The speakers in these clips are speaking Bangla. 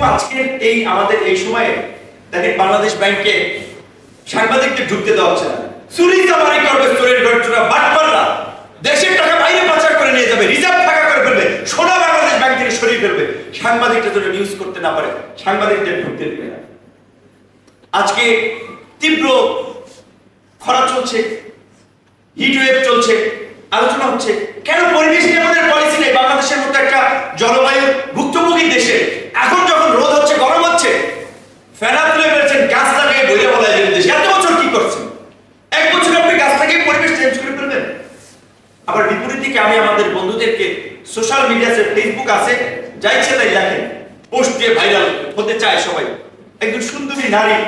আজকে এই আমাদের এই সময়ে দেখেন বাংলাদেশ ব্যাংকে সাংবাদিকদের ঢুকতে দেওয়া হচ্ছে না। চুরি চামারি করবে, চোরের ঘরচোরা বাটপাররা দেশের টাকা বাইরে পাচার করে নিয়ে যাবে, রিজার্ভ টাকা করে ফেলবে, সোনা বাংলাদেশ ব্যাংক থেকে সরিয়ে ফেলবে। সাংবাদিকরা যদি নিউজ করতে না পারে সাংবাদিকদের ঢুকতে দেবে না। আজকে তীব্র খরা চলছে, হিটওয়েভ চলছে, আলোচনা হচ্ছে কেন পরিবেশ নিয়ে আমাদের পলিসি নেই। বাংলাদেশের মতো একটা জলবায়ু ভুক্তভোগী দেশে এখন যখন রোদ হচ্ছে, গরম হচ্ছে, ফেনা তুলে ফেলছেন, গাছ লাগিয়ে বইলে বলা যায় দেশে। এত বছর কি করছেন? এক বছর আপনি গাছ লাগিয়ে পরিবেশ চেঞ্জ করে ফেলবেন। আবার বিপরীত দিকে আমি আমাদের বন্ধুদেরকে সোশ্যাল মিডিয়াতে, ফেসবুক আছে, যা ইচ্ছে তাই লেখেন, পোস্ট দিয়ে ভাইরাল হতে চায় সবাই। একজন সুন্দরী নারী,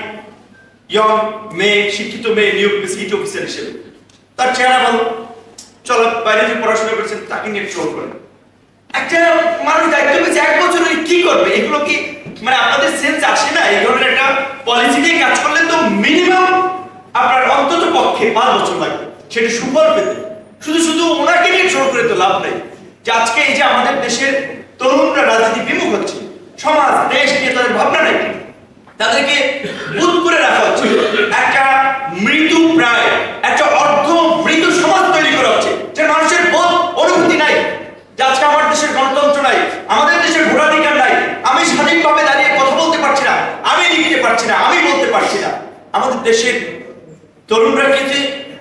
ইয়ং মেয়ে, শিক্ষিত মেয়ে নিয়োগ পেয়েছে সিটি অফিসার হিসেবে, তার চেহারা ভালো, চলো বাইরে যে পড়াশোনা করেছেন তাকে নিয়ে ট্রোল করেন। একটা মানুষ দায়িত্ব পেয়েছে, এক বছর কি করবে? এগুলো কি মানে আপনাদের সেন্স আসে না? এই ধরনের একটা পলিসি নিয়ে কাজ করলে তো মিনিমাম আপনার অন্তত পক্ষে 5 বছর লাগবে সেটা সুফল পেতে। শুধু শুধু ওনাকে নিয়ে ট্রোল করে তো লাভ নেই। যে আজকে এই যে আমাদের দেশের তরুণরা রাজনীতি বিমুখ হচ্ছে, সমাজ দেশ নিয়ে তাদের ভাবনা নেই, তাদেরকে বুধ করে রাখা হচ্ছে, একটা মৃত্যু প্রায় একটা অর্ধ মৃত্যু সমাজ তৈরি করা হচ্ছে, যে মানুষের বোধ অনুভূতি নাই, যে আজকে আমার দেশের গণতন্ত্র নাই, আমাদের দেশের ভোটাধিকার নাই, আমি স্বাধীনভাবে দাঁড়িয়ে কথা বলতে পারছি না, আমি লিখতে পারছি না, আমি বলতে পারছি না। আমাদের দেশের তরুণরা কিন্তু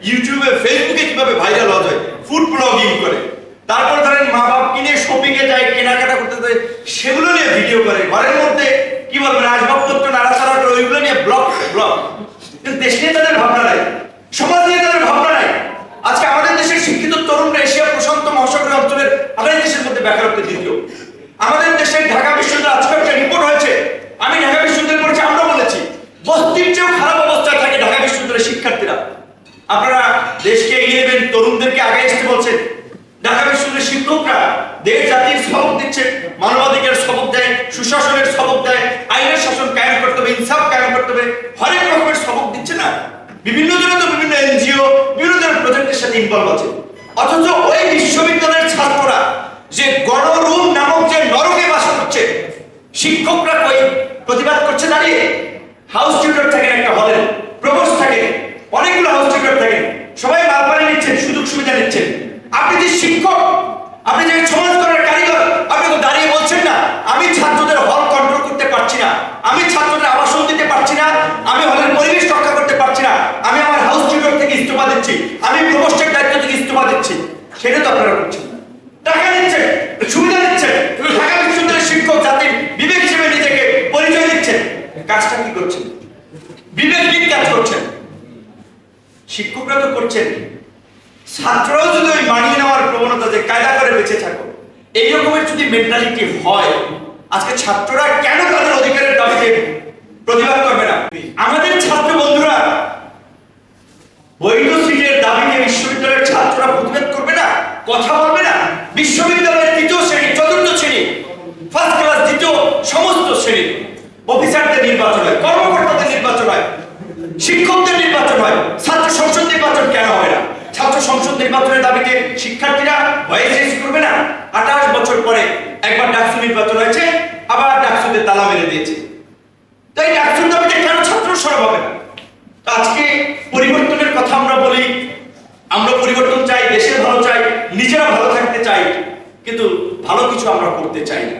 ইউটিউবে, ফেসবুকে কিভাবে ভাইরাল হওয়া যায়, ফুড ব্লগিং করে, তারপর ধরেন মা বাপ কিনে শপিং এ যায়, কেনাকাটা করতে যায়, সেগুলো নিয়ে ভিডিও করে, ঘরের মধ্যে কি বলবেন আসবাবপত্র নাড়াচাড়া করে ওইগুলো নিয়ে ব্লগ। কিন্তু দেশ নিয়ে তাদের ভাবনা নাই, সমাজ নিয়ে তাদের ভাবনা নাই। আজকে আমাদের দেশের শিক্ষিত তরুণরা এশিয়া প্রশান্ত মহাসাগরীয় অঞ্চলের আমাদের দেশের মধ্যে বেকারত্বের দ্বিতীয়। আমাদের দেশের ঢাকা বিশ্ববিদ্যালয় আজকে একটা রিপোর্ট হয়েছে, আমি ঢাকা বিশ্ববিদ্যালয় পড়েছি, আমরা বলেছি বস্তির চেয়েও খারাপ অবস্থায় থাকে ঢাকা বিশ্ববিদ্যালয়ের শিক্ষার্থীরা। আপনারা দেশকে এগিয়ে নেবেন, তরুণদেরকে আগে আসতে বলছেন। ঢাকা বিশ্ববিদ্যালয়ের শিক্ষকরা দেশ জাতির সবক দিচ্ছে, মানবাধিকার সবক দেয়, সুশাসনের সবক দেয়, আইনের শাসন কায়েম করতে হবে, ইনসাফ কায়েম করতে হবে, হরেক রকমের সবক দিচ্ছে না। বিভিন্ন জনের তো বিভিন্ন এনজিও, বিভিন্ন ধরনের প্রজেক্টের সাথে ইনভলভ আছে। অথচ ওই বিশ্ববিদ্যালয়ের ছাত্ররা যে গণরুম নামক যে নরকে বাস করছে, শিক্ষকরা কই প্রতিবাদ করছে দাঁড়িয়ে। হাউস টিউটর থাকেন একটা হলের, প্রভোস্ট থাকেন, অনেকগুলো হাউস টিউটর থাকেন, সবাই মালপানি নিচ্ছেন, সুযোগ সুবিধা নিচ্ছেন। আপনি যে শিক্ষক, আপনি যে সমাজ করার কারিগর, আপনি তো দাঁড়িয়ে বলছেন না আমি ছাত্রদের হল কন্ট্রোল করতে পারছি না, আমি ছাত্রদের আবাসন দিতে পারছি না, আমি হলের পরিবেশ রক্ষা করতে পারছি না, আমি আমার হাউস টিউটর থেকে ইস্তফা দিচ্ছি, আমি প্রভোস্টের দায়িত্ব থেকে ইস্তফা দিচ্ছি। সেটা তো আপনারা করছেন, টাকা নিচ্ছেন, সুবিধা দিচ্ছেন, ঢাকা বিশ্ববিদ্যালয়ের শিক্ষক জাতির বিবেক হিসেবে নিজেকে পরিচয় দিচ্ছেন। কাজটা কি করছেন? বিবেকহীন কাজ করছেন। শিক্ষকরা তো করছেন, ছাত্ররাও যদি ওই মানিয়ে নেওয়ার প্রবণতা, যে কায়দা করে বেঁচে থাকো, এই রকমের যদি মেন্টালিটি হয়, আজকে ছাত্ররা কেন তাদের অধিকারের দাবিতে প্রতিবাদ করবে না? আমাদের ছাত্র বন্ধুরা বৈধ সিটের দাবিতে বিশ্ববিদ্যালয়ের ছাত্ররা প্রতিবাদ করবে না, কথা বলবে না? বিশ্ববিদ্যালয়ের 3য় শ্রেণী, 4র্থ শ্রেণী, ফার্স্ট ক্লাস, 2য় সমস্ত শ্রেণী অফিসারদের নির্বাচন হয়, কর্মকর্তাদের নির্বাচন হয়, শিক্ষকদের নির্বাচন হয়, ছাত্র সংসদ নির্বাচন কেন হয় না? ছাত্র সংসদ নির্বাচনের দাবিতে শিক্ষার্থীরা ভয়েস রেজ করবে না? 28 বছর পরে একবার ডাকসু নির্বাচন হয়েছে, আবার ডাকসুতে তালা মেরে দিয়েছে। তো এই ডাকসুর দাবিতে কেন ছাত্র সরব হবে না? তো আজকে পরিবর্তনের কথা আমরা বলি, আমরা পরিবর্তন চাই, দেশের ভালো চাই, নিজেরা ভালো থাকতে চাই, কিন্তু ভালো কিছু আমরা করতে চাই না।